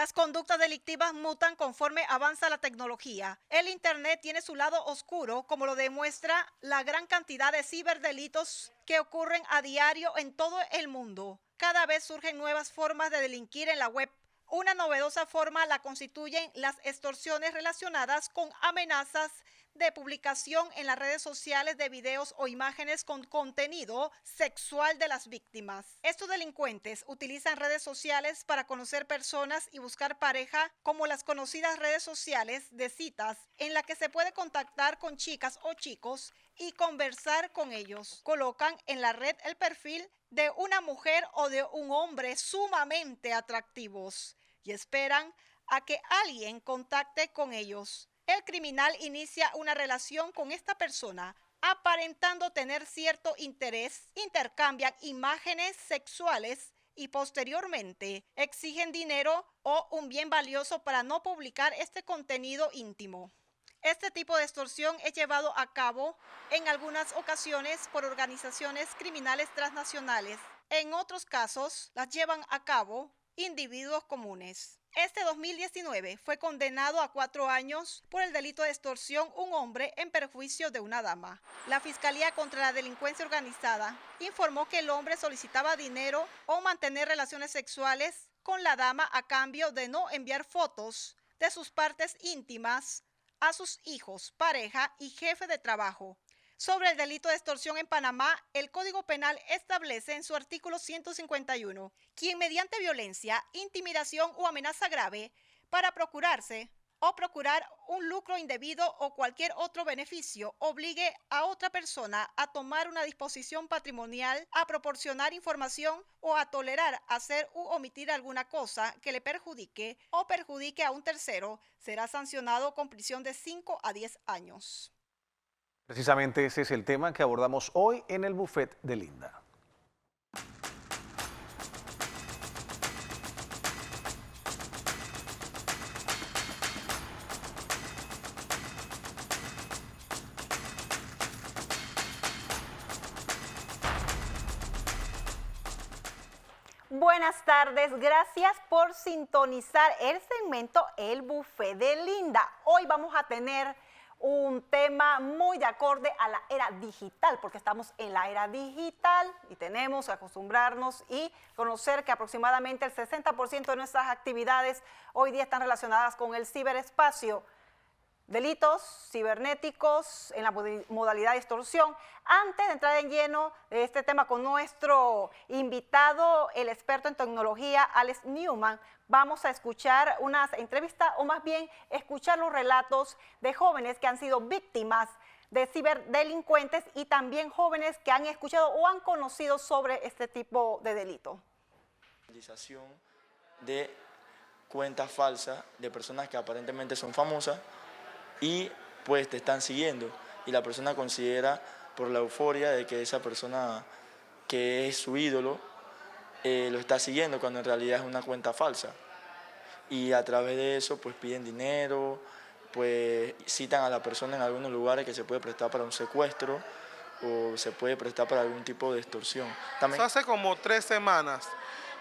Las conductas delictivas mutan conforme avanza la tecnología. El Internet tiene su lado oscuro, como lo demuestra la gran cantidad de ciberdelitos que ocurren a diario en todo el mundo. Cada vez surgen nuevas formas de delinquir en la web. Una novedosa forma la constituyen las extorsiones relacionadas con amenazas de publicación en las redes sociales de videos o imágenes con contenido sexual de las víctimas. Estos delincuentes utilizan redes sociales para conocer personas y buscar pareja, como las conocidas redes sociales de citas, en la que se puede contactar con chicas o chicos y conversar con ellos. Colocan en la red el perfil de una mujer o de un hombre sumamente atractivos y esperan a que alguien contacte con ellos. El criminal inicia una relación con esta persona, aparentando tener cierto interés, intercambian imágenes sexuales y posteriormente exigen dinero o un bien valioso para no publicar este contenido íntimo. Este tipo de extorsión es llevado a cabo en algunas ocasiones por organizaciones criminales transnacionales. En otros casos, las llevan a cabo individuos comunes. Este 2019 fue condenado a 4 años por el delito de extorsión un hombre en perjuicio de una dama. La Fiscalía contra la Delincuencia Organizada informó que el hombre solicitaba dinero o mantener relaciones sexuales con la dama a cambio de no enviar fotos de sus partes íntimas a sus hijos, pareja y jefe de trabajo. Sobre el delito de extorsión en Panamá, el Código Penal establece en su artículo 151, quien mediante violencia, intimidación o amenaza grave para procurarse o procurar un lucro indebido o cualquier otro beneficio, obligue a otra persona a tomar una disposición patrimonial, a proporcionar información o a tolerar, hacer u omitir alguna cosa que le perjudique o perjudique a un tercero, será sancionado con prisión de 5 a 10 años. Precisamente ese es el tema que abordamos hoy en el Buffet de Linda. Buenas tardes, gracias por sintonizar el segmento El Buffet de Linda. Hoy vamos a tener un tema muy de acorde a la era digital, porque estamos en la era digital y tenemos que acostumbrarnos y conocer que aproximadamente el 60% de nuestras actividades hoy día están relacionadas con el ciberespacio. Delitos cibernéticos en la modalidad de extorsión. Antes de entrar en lleno de este tema con nuestro invitado, el experto en tecnología, Alex Newman, vamos a escuchar unas entrevistas, o más bien escuchar los relatos de jóvenes que han sido víctimas de ciberdelincuentes y también jóvenes que han escuchado o han conocido sobre este tipo de delito. De cuentas falsas de personas que aparentemente son famosas y pues te están siguiendo y la persona considera por la euforia de que esa persona que es su ídolo lo está siguiendo cuando en realidad es una cuenta falsa y a través de eso pues piden dinero, pues citan a la persona en algunos lugares que se puede prestar para un secuestro o se puede prestar para algún tipo de extorsión. También... Hace como 3 semanas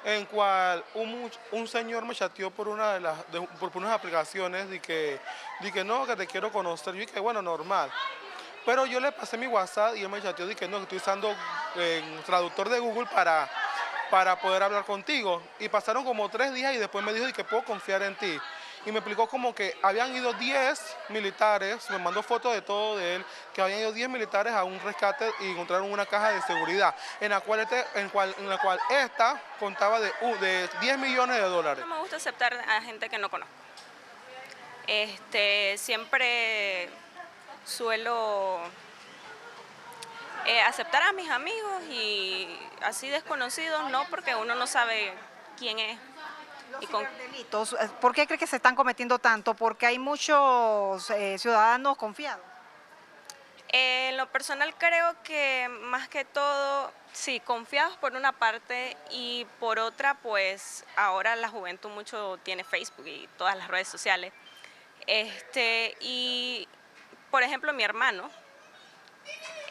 en cual un señor me chateó por por unas aplicaciones de que no, que te quiero conocer. Yo dije, bueno, normal. Pero yo le pasé mi WhatsApp y él me chateó, dije, no, que estoy usando el traductor de Google para poder hablar contigo. Y pasaron como 3 días y después me dijo que puedo confiar en ti. Y me explicó como que habían ido 10 militares, me mandó fotos de todo de él, que habían ido 10 militares a un rescate y encontraron una caja de seguridad, en la cual esta contaba de 10 millones de dólares. No me gusta aceptar a gente que no conozco. Siempre suelo aceptar a mis amigos y así desconocidos, no, porque uno no sabe quién es. Los ciberdelitos, ¿por qué cree que se están cometiendo tanto? Porque hay muchos ciudadanos confiados. En lo personal creo que más que todo, sí, confiados por una parte y por otra, pues ahora la juventud mucho tiene Facebook y todas las redes sociales. Y por ejemplo mi hermano,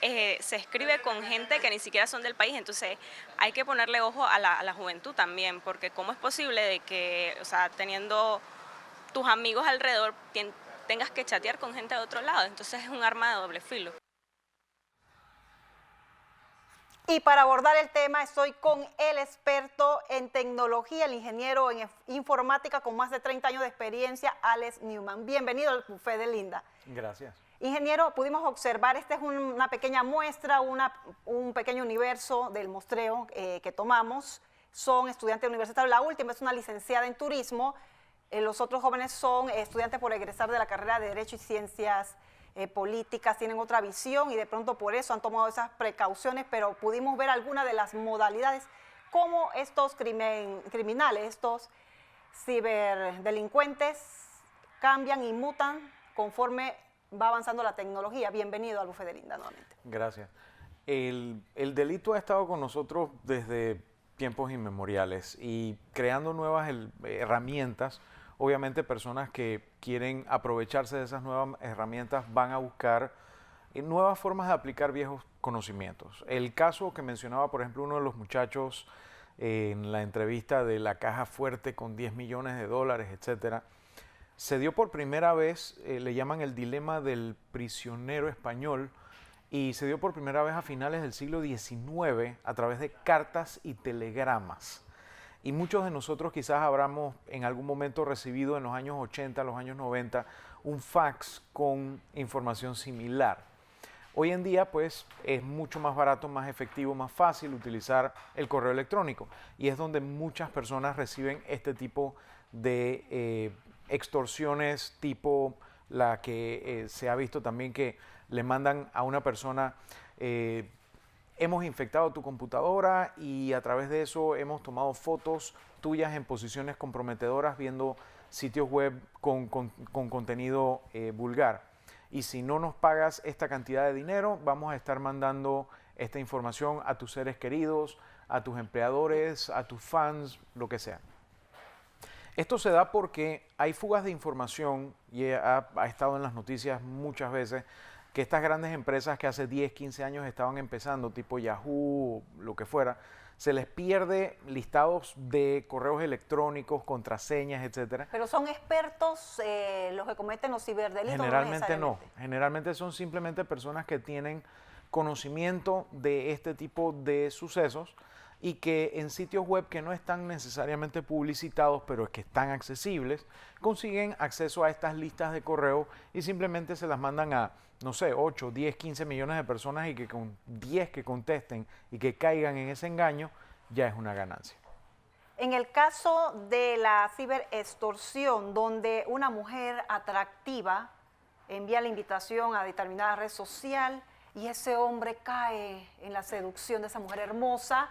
se escribe con gente que ni siquiera son del país, entonces hay que ponerle ojo a la juventud también, porque cómo es posible de que, o sea, teniendo tus amigos alrededor, tengas que chatear con gente de otro lado, entonces es un arma de doble filo. Y para abordar el tema estoy con el experto en tecnología, el ingeniero en informática con más de 30 años de experiencia, Alex Newman. Bienvenido al Buffet de Linda. Gracias. Ingeniero, pudimos observar, esta es una pequeña muestra, un pequeño universo del muestreo que tomamos. Son estudiantes universitarios, la última es una licenciada en turismo, los otros jóvenes son estudiantes por egresar de la carrera de Derecho y Ciencias políticas, tienen otra visión y de pronto por eso han tomado esas precauciones, pero pudimos ver algunas de las modalidades, cómo estos criminales, estos ciberdelincuentes cambian y mutan conforme va avanzando la tecnología. Bienvenido al Buffet de Linda nuevamente. Gracias. El delito ha estado con nosotros desde tiempos inmemoriales y creando nuevas herramientas. Obviamente personas que quieren aprovecharse de esas nuevas herramientas van a buscar nuevas formas de aplicar viejos conocimientos. El caso que mencionaba, por ejemplo, uno de los muchachos en la entrevista de la caja fuerte con 10 millones de dólares, etcétera, se dio por primera vez, le llaman el dilema del prisionero español, y se dio por primera vez a finales del siglo XIX a través de cartas y telegramas. Y muchos de nosotros quizás habramos en algún momento recibido en los años 80, los años 90, un fax con información similar. Hoy en día, pues, es mucho más barato, más efectivo, más fácil utilizar el correo electrónico. Y es donde muchas personas reciben este tipo de extorsiones, tipo la que se ha visto también que le mandan a una persona hemos infectado tu computadora y a través de eso hemos tomado fotos tuyas en posiciones comprometedoras viendo sitios web con contenido vulgar. Y si no nos pagas esta cantidad de dinero, vamos a estar mandando esta información a tus seres queridos, a tus empleadores, a tus fans, lo que sea. Esto se da porque hay fugas de información y ha estado en las noticias muchas veces que estas grandes empresas que hace 10, 15 años estaban empezando, tipo Yahoo, lo que fuera, se les pierde listados de correos electrónicos, contraseñas, etcétera. Pero son expertos los que cometen los ciberdelitos. Generalmente no, generalmente son simplemente personas que tienen conocimiento de este tipo de sucesos y que en sitios web que no están necesariamente publicitados, pero que están accesibles, consiguen acceso a estas listas de correo y simplemente se las mandan a, no sé, 8, 10, 15 millones de personas y que con 10 que contesten y que caigan en ese engaño, ya es una ganancia. En el caso de la ciberextorsión, donde una mujer atractiva envía la invitación a determinada red social y ese hombre cae en la seducción de esa mujer hermosa,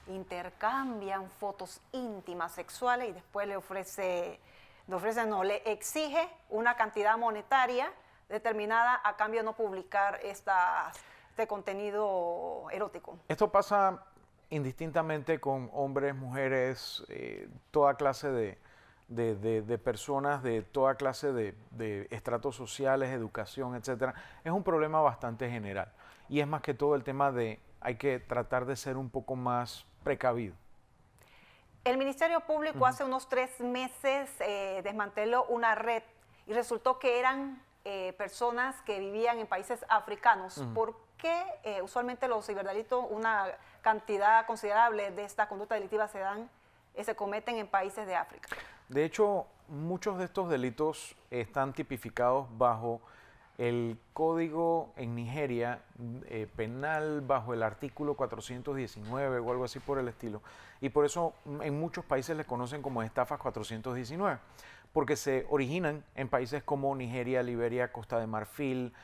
intercambian fotos íntimas sexuales y después le exige una cantidad monetaria determinada a cambio de no publicar este contenido erótico. Esto pasa indistintamente con hombres, mujeres, toda clase de personas, de toda clase de estratos sociales, educación, etcétera. Es un problema bastante general y es más que todo el tema de hay que tratar de ser un poco más precavido. El Ministerio Público hace unos 3 meses desmanteló una red y resultó que eran personas que vivían en países africanos. ¿Por qué usualmente los ciberdelitos, una cantidad considerable de esta conducta delictiva se cometen en países de África? De hecho, muchos de estos delitos están tipificados bajo el código en Nigeria penal, bajo el artículo 419 o algo así por el estilo. Y por eso en muchos países les conocen como estafas 419, porque se originan en países como Nigeria, Liberia, Costa de Marfil,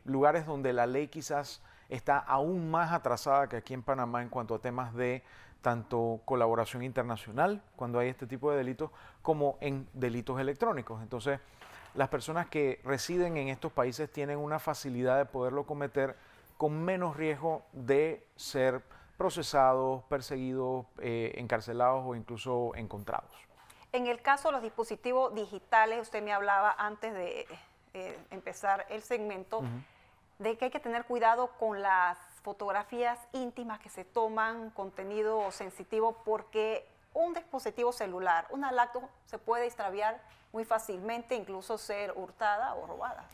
lugares donde la ley quizás está aún más atrasada que aquí en Panamá en cuanto a temas de tanto colaboración internacional, cuando hay este tipo de delitos, como en delitos electrónicos. Entonces, las personas que residen en estos países tienen una facilidad de poderlo cometer con menos riesgo de ser procesados, perseguidos, encarcelados o incluso encontrados. En el caso de los dispositivos digitales, usted me hablaba antes de empezar el segmento, de que hay que tener cuidado con las fotografías íntimas que se toman, contenido sensitivo, porque un dispositivo celular, una laptop, se puede extraviar muy fácilmente, incluso ser hurtada o robada.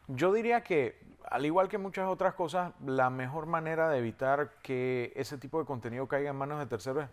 Yo diría que, al igual que muchas otras cosas, la mejor manera de evitar que ese tipo de contenido caiga en manos de terceros es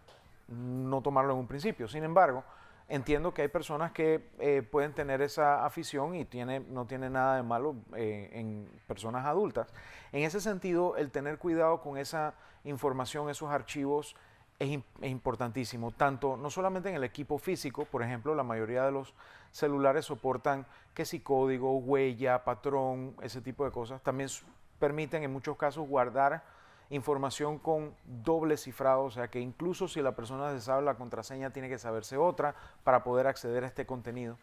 no tomarlo en un principio. Sin embargo, entiendo que hay personas que pueden tener esa afición y no tiene nada de malo en personas adultas. En ese sentido, el tener cuidado con esa información, esos archivos, es importantísimo, tanto no solamente en el equipo físico. Por ejemplo, la mayoría de los celulares soportan que si código, huella, patrón, ese tipo de cosas. También permiten en muchos casos guardar información con doble cifrado, o sea que incluso si la persona se sabe la contraseña, tiene que saberse otra para poder acceder a este contenido.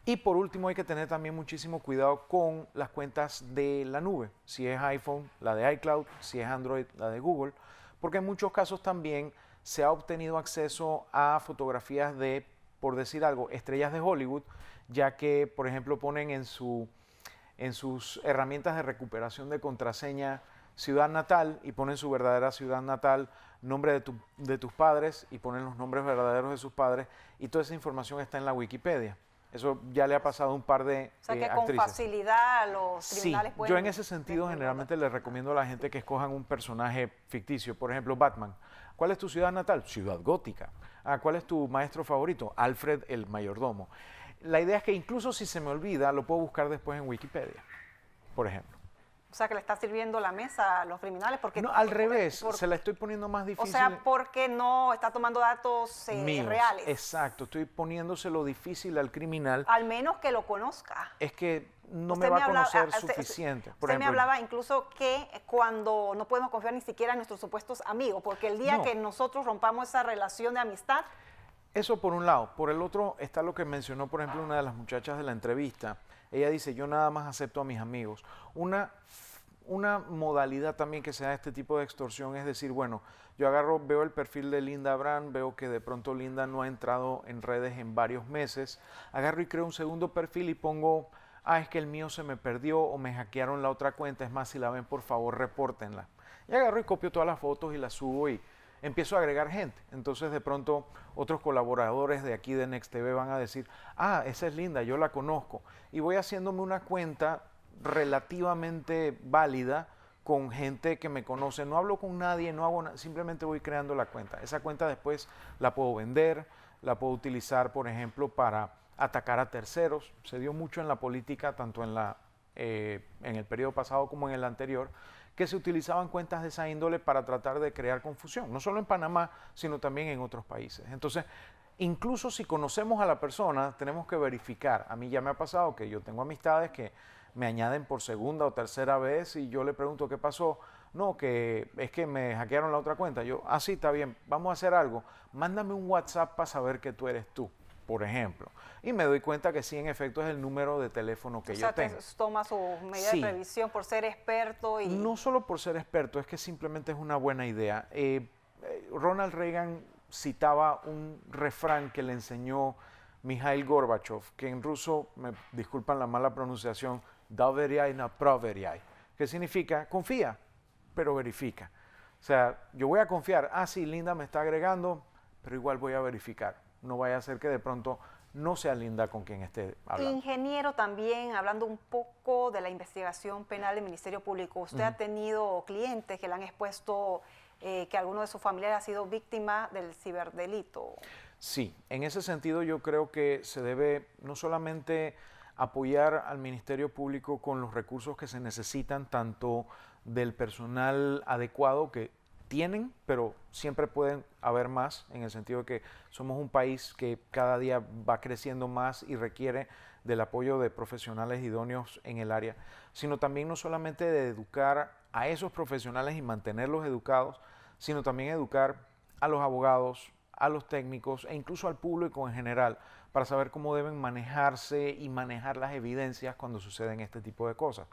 Y por último, hay que tener también muchísimo cuidado con las cuentas de la nube. Si es iPhone, la de iCloud; si es Android, la de Google, porque en muchos casos también se ha obtenido acceso a fotografías de, por decir algo, estrellas de Hollywood, ya que, por ejemplo, ponen en sus herramientas de recuperación de contraseña ciudad natal y ponen su verdadera ciudad natal, nombre de tus padres y ponen los nombres verdaderos de sus padres, y toda esa información está en la Wikipedia. Eso ya le ha pasado a un par de O sea que actrices. con facilidad los criminales Sí, pueden... yo en ese sentido generalmente les recomiendo a la gente que escojan un personaje ficticio. Por ejemplo, Batman. ¿Cuál es tu ciudad natal? Ciudad Gótica. ¿Cuál es tu maestro favorito? Alfred el mayordomo. La idea es que incluso si se me olvida, lo puedo buscar después en Wikipedia, por ejemplo. O sea, que le está sirviendo la mesa a los criminales porque... No, al revés, se la estoy poniendo más O difícil. sea, porque no está tomando datos míos. reales. Exacto, estoy poniéndoselo difícil al criminal. Al menos que lo conozca. Es que no Usted me va a hablaba- conocer usted- suficiente. Por Usted me ejemplo, hablaba incluso que cuando no podemos confiar ni siquiera en nuestros supuestos amigos, porque el día No. que nosotros rompamos esa relación de amistad, eso por un lado. Por el otro está lo que mencionó, por ejemplo, una de las muchachas de la entrevista. Ella dice, yo nada más acepto a mis amigos. Una modalidad también que se da este tipo de extorsión es decir, bueno, yo agarro, veo el perfil de Linda Brand, veo que de pronto Linda no ha entrado en redes en varios meses, agarro y creo un segundo perfil y pongo, es que el mío se me perdió o me hackearon la otra cuenta, es más, si la ven, por favor, repórtenla. Y agarro y copio todas las fotos y las subo y empiezo a agregar gente. Entonces de pronto otros colaboradores de aquí de Next TV van a decir, esa es Linda, yo la conozco. Y voy haciéndome una cuenta relativamente válida con gente que me conoce. No hablo con nadie, no hago nada, simplemente voy creando la cuenta. Esa cuenta después la puedo vender, la puedo utilizar, por ejemplo, para atacar a terceros. Se dio mucho en la política, tanto en el periodo pasado como en el anterior, que se utilizaban cuentas de esa índole para tratar de crear confusión, no solo en Panamá, sino también en otros países. Entonces, incluso si conocemos a la persona, tenemos que verificar. A mí ya me ha pasado que yo tengo amistades que me añaden por segunda o tercera vez y yo le pregunto qué pasó. No, que es que me hackearon la otra cuenta. Yo, sí, está bien, vamos a hacer algo. Mándame un WhatsApp para saber que tú eres tú, por ejemplo. Y me doy cuenta que sí, en efecto, es el número de teléfono que yo tengo. toma su medida Sí. de previsión por ser experto y... No solo por ser experto, es que simplemente es una buena idea. Ronald Reagan citaba un refrán que le enseñó Mikhail Gorbachev, que en ruso, me disculpan la mala pronunciación, doveryai na proveryai, que significa confía, pero verifica. O sea, yo voy a confiar, sí, Linda me está agregando, pero igual voy a verificar. No vaya a ser que de pronto no sea Linda con quien esté hablando. Ingeniero, también hablando un poco de la investigación penal del Ministerio Público, ¿usted ha tenido clientes que le han expuesto que alguno de sus familiares ha sido víctima del ciberdelito? Sí, en ese sentido yo creo que se debe no solamente apoyar al Ministerio Público con los recursos que se necesitan, tanto del personal adecuado que tienen, pero siempre pueden haber más, en el sentido de que somos un país que cada día va creciendo más y requiere del apoyo de profesionales idóneos en el área, sino también no solamente de educar a esos profesionales y mantenerlos educados, sino también educar a los abogados, a los técnicos e incluso al público en general para saber cómo deben manejarse y manejar las evidencias cuando suceden este tipo de cosas.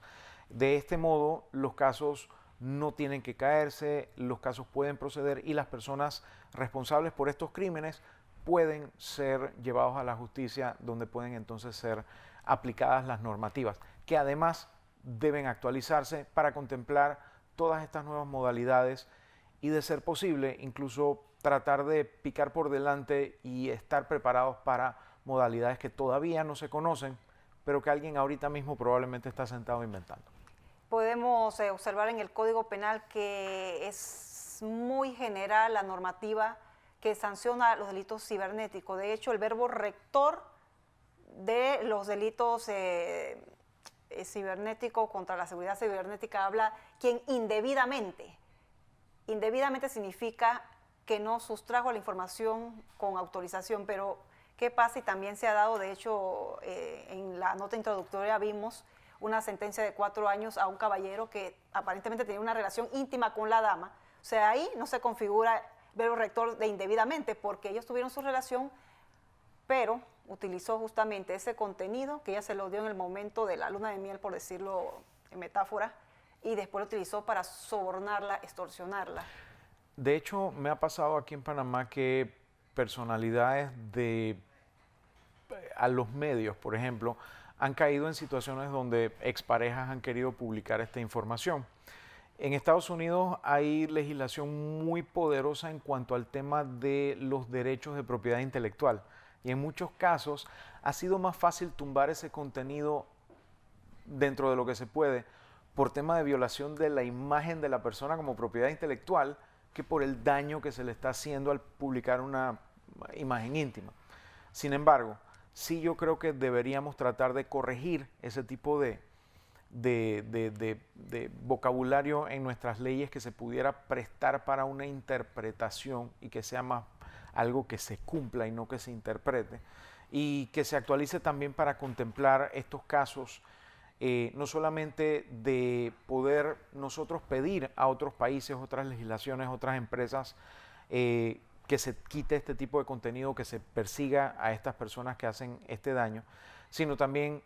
De este modo, los casos no tienen que caerse, los casos pueden proceder y las personas responsables por estos crímenes pueden ser llevados a la justicia, donde pueden entonces ser aplicadas las normativas, que además deben actualizarse para contemplar todas estas nuevas modalidades y, de ser posible, incluso tratar de picar por delante y estar preparados para modalidades que todavía no se conocen, pero que alguien ahorita mismo probablemente está sentado inventando. Podemos observar en el Código Penal que es muy general la normativa que sanciona los delitos cibernéticos. De hecho, el verbo rector de los delitos cibernéticos contra la seguridad cibernética habla quien indebidamente. Indebidamente significa que no sustrajo la información con autorización, pero ¿qué pasa? Y también se ha dado, de hecho, en la nota introductoria vimos una sentencia de 4 años a un caballero que aparentemente tenía una relación íntima con la dama. O sea, ahí no se configura verbo rector de indebidamente porque ellos tuvieron su relación, pero utilizó justamente ese contenido que ella se lo dio en el momento de la luna de miel, por decirlo en metáfora, y después lo utilizó para sobornarla, extorsionarla. De hecho, me ha pasado aquí en Panamá que personalidades a los medios, por ejemplo, han caído en situaciones donde exparejas han querido publicar esta información. En Estados Unidos hay legislación muy poderosa en cuanto al tema de los derechos de propiedad intelectual y en muchos casos ha sido más fácil tumbar ese contenido dentro de lo que se puede por tema de violación de la imagen de la persona como propiedad intelectual que por el daño que se le está haciendo al publicar una imagen íntima. Sin embargo, sí yo creo que deberíamos tratar de corregir ese tipo de vocabulario en nuestras leyes que se pudiera prestar para una interpretación y que sea más algo que se cumpla y no que se interprete, y que se actualice también para contemplar estos casos, no solamente de poder nosotros pedir a otros países, otras legislaciones, otras empresas, que se quite este tipo de contenido, que se persiga a estas personas que hacen este daño, sino también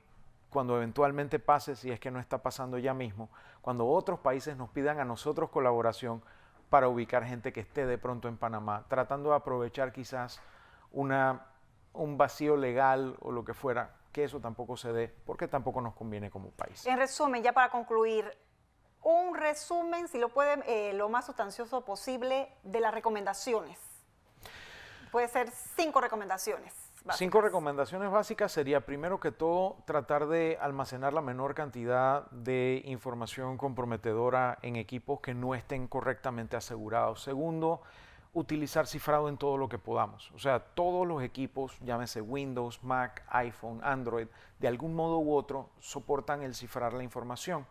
cuando eventualmente pase, si es que no está pasando ya mismo, cuando otros países nos pidan a nosotros colaboración para ubicar gente que esté de pronto en Panamá, tratando de aprovechar quizás un vacío legal o lo que fuera, que eso tampoco se dé, porque tampoco nos conviene como país. En resumen, ya para concluir, un resumen, si lo pueden, lo más sustancioso posible, de las recomendaciones. Puede ser 5 recomendaciones básicas. 5 recomendaciones básicas sería, primero que todo, tratar de almacenar la menor cantidad de información comprometedora en equipos que no estén correctamente asegurados. Segundo, utilizar cifrado en todo lo que podamos. O sea, todos los equipos, llámese Windows, Mac, iPhone, Android, de algún modo u otro soportan el cifrar la información.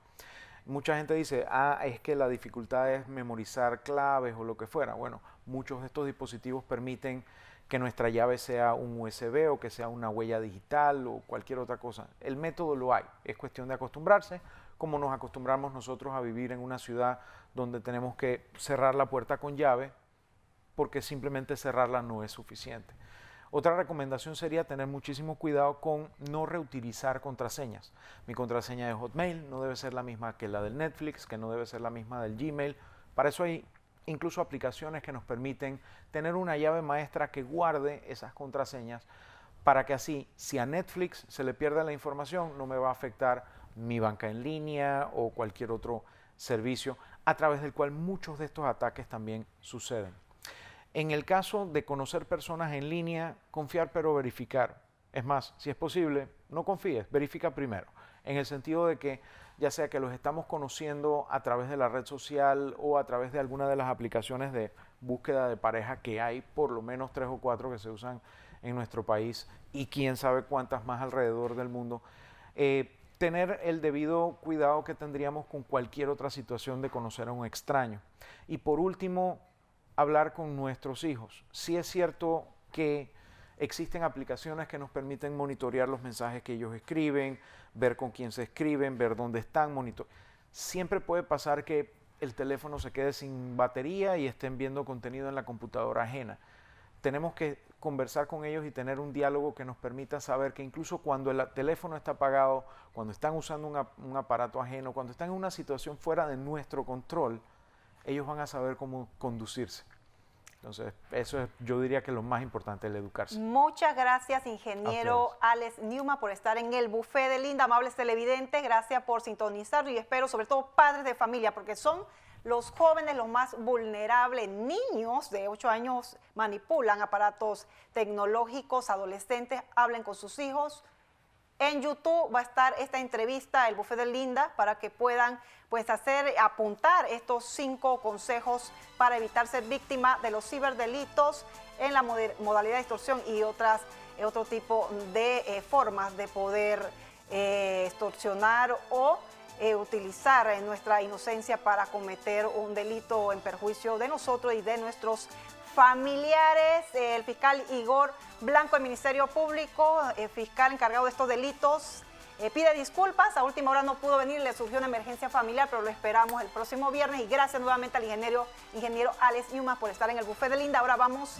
Mucha gente dice, es que la dificultad es memorizar claves o lo que fuera. Bueno, muchos de estos dispositivos permiten que nuestra llave sea un USB o que sea una huella digital o cualquier otra cosa. El método lo hay, es cuestión de acostumbrarse, como nos acostumbramos nosotros a vivir en una ciudad donde tenemos que cerrar la puerta con llave, porque simplemente cerrarla no es suficiente. Otra recomendación sería tener muchísimo cuidado con no reutilizar contraseñas. Mi contraseña de Hotmail no debe ser la misma que la del Netflix, que no debe ser la misma del Gmail. Para eso hay incluso aplicaciones que nos permiten tener una llave maestra que guarde esas contraseñas para que así, si a Netflix se le pierde la información, no me va a afectar mi banca en línea o cualquier otro servicio a través del cual muchos de estos ataques también suceden. En el caso de conocer personas en línea, confiar pero verificar. Es más, si es posible, no confíes, verifica primero. En el sentido de que ya sea que los estamos conociendo a través de la red social o a través de alguna de las aplicaciones de búsqueda de pareja, que hay por lo menos 3 o 4 que se usan en nuestro país y quién sabe cuántas más alrededor del mundo, tener el debido cuidado que tendríamos con cualquier otra situación de conocer a un extraño. Y por último, hablar con nuestros hijos. Sí es cierto que existen aplicaciones que nos permiten monitorear los mensajes que ellos escriben, ver con quién se escriben, ver dónde están, Siempre puede pasar que el teléfono se quede sin batería y estén viendo contenido en la computadora ajena. Tenemos que conversar con ellos y tener un diálogo que nos permita saber que incluso cuando el teléfono está apagado, cuando están usando un aparato ajeno, cuando están en una situación fuera de nuestro control, ellos van a saber cómo conducirse. Entonces, eso es, yo diría que lo más importante, el educarse. Muchas gracias, ingeniero ustedes. Alex Newman, por estar en el Buffet de Linda. Amables televidentes, gracias por sintonizarnos y espero, sobre todo, padres de familia, porque son los jóvenes los más vulnerables. Niños de 8 años manipulan aparatos tecnológicos, adolescentes, hablen con sus hijos. En YouTube va a estar esta entrevista, el Buffet de Linda, para que puedan pues apuntar estos 5 consejos para evitar ser víctima de los ciberdelitos en la modalidad de extorsión y otro tipo de formas de poder extorsionar o utilizar nuestra inocencia para cometer un delito en perjuicio de nosotros y de nuestros familiares. El fiscal Igor Blanco del Ministerio Público, fiscal encargado de estos delitos, pide disculpas. A última hora no pudo venir, le surgió una emergencia familiar, pero lo esperamos el próximo viernes. Y gracias nuevamente al ingeniero Alex Newman por estar en el Buffet de Linda. Ahora vamos